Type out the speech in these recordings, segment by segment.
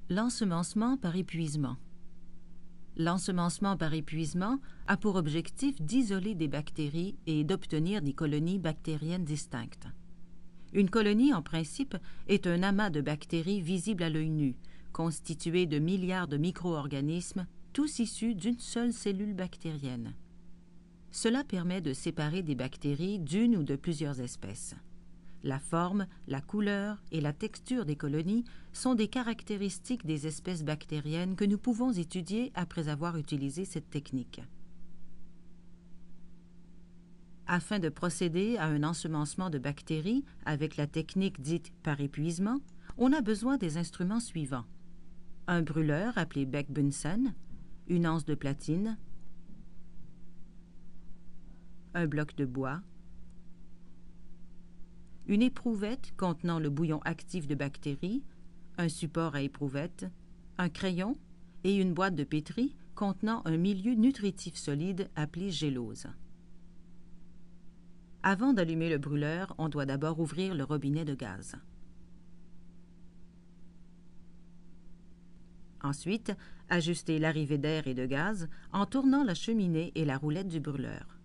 L'ensemencement par épuisement. L'ensemencement par épuisement a pour objectif d'isoler des bactéries et d'obtenir des colonies bactériennes distinctes. Une colonie, en principe, est un amas de bactéries visible à l'œil nu, constitué de milliards de micro-organismes, tous issus d'une seule cellule bactérienne. Cela permet de séparer des bactéries d'une ou de plusieurs espèces. La forme, la couleur et la texture des colonies sont des caractéristiques des espèces bactériennes que nous pouvons étudier après avoir utilisé cette technique. Afin de procéder à un ensemencement de bactéries avec la technique dite par épuisement, on a besoin des instruments suivants: un brûleur appelé Beck-Bunsen, une anse de platine, un bloc de bois, une éprouvette contenant le bouillon actif de bactéries, un support à éprouvette, un crayon et une boîte de pétri contenant un milieu nutritif solide appelé gélose. Avant d'allumer le brûleur, on doit d'abord ouvrir le robinet de gaz. Ensuite, ajuster l'arrivée d'air et de gaz en tournant la cheminée et la roulette du brûleur.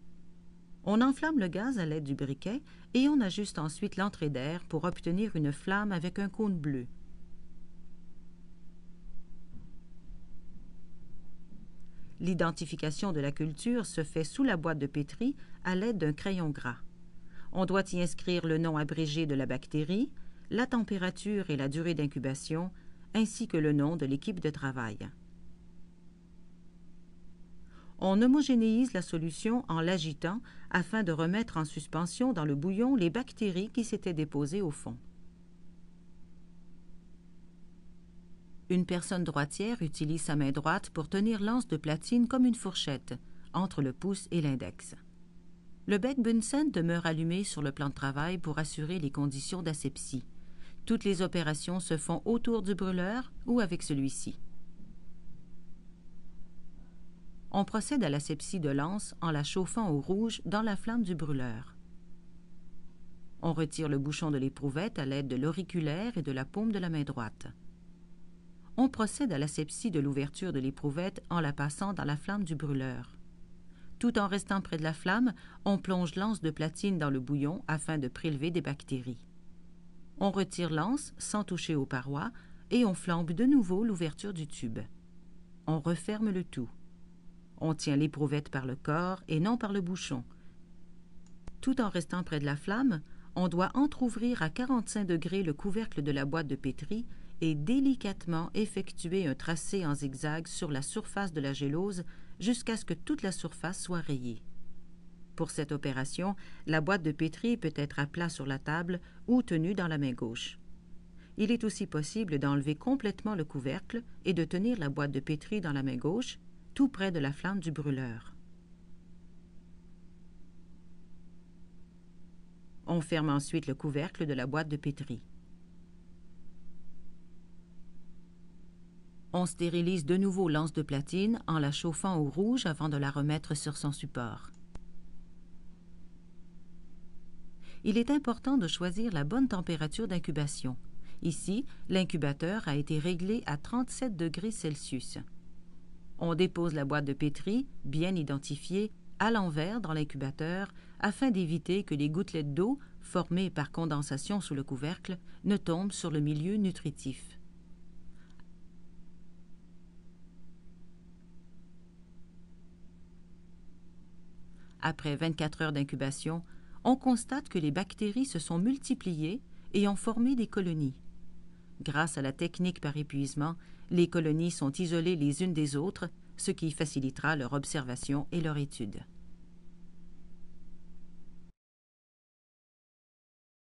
On enflamme le gaz à l'aide du briquet et on ajuste ensuite l'entrée d'air pour obtenir une flamme avec un cône bleu. L'identification de la culture se fait sous la boîte de pétri à l'aide d'un crayon gras. On doit y inscrire le nom abrégé de la bactérie, la température et la durée d'incubation, ainsi que le nom de l'équipe de travail. On homogénéise la solution en l'agitant afin de remettre en suspension dans le bouillon les bactéries qui s'étaient déposées au fond. Une personne droitière utilise sa main droite pour tenir l'anse de platine comme une fourchette, entre le pouce et l'index. Le Beck-Bunsen demeure allumé sur le plan de travail pour assurer les conditions d'asepsie. Toutes les opérations se font autour du brûleur ou avec celui-ci. On procède à l'asepsie de l'anse en la chauffant au rouge dans la flamme du brûleur. On retire le bouchon de l'éprouvette à l'aide de l'auriculaire et de la paume de la main droite. On procède à l'asepsie de l'ouverture de l'éprouvette en la passant dans la flamme du brûleur. Tout en restant près de la flamme, on plonge l'anse de platine dans le bouillon afin de prélever des bactéries. On retire l'anse sans toucher aux parois et on flambe de nouveau l'ouverture du tube. On referme le tout. On tient l'éprouvette par le corps et non par le bouchon. Tout en restant près de la flamme, on doit entrouvrir à 45 degrés le couvercle de la boîte de pétri et délicatement effectuer un tracé en zigzag sur la surface de la gélose jusqu'à ce que toute la surface soit rayée. Pour cette opération, la boîte de pétri peut être à plat sur la table ou tenue dans la main gauche. Il est aussi possible d'enlever complètement le couvercle et de tenir la boîte de pétri dans la main gauche, tout près de la flamme du brûleur. On ferme ensuite le couvercle de la boîte de pétri. On stérilise de nouveau l'anse de platine en la chauffant au rouge avant de la remettre sur son support. Il est important de choisir la bonne température d'incubation. Ici, l'incubateur a été réglé à 37 degrés Celsius. On dépose la boîte de pétri, bien identifiée, à l'envers dans l'incubateur afin d'éviter que les gouttelettes d'eau, formées par condensation sous le couvercle, ne tombent sur le milieu nutritif. Après 24 heures d'incubation, on constate que les bactéries se sont multipliées et ont formé des colonies. Grâce à la technique par épuisement, les colonies sont isolées les unes des autres, ce qui facilitera leur observation et leur étude.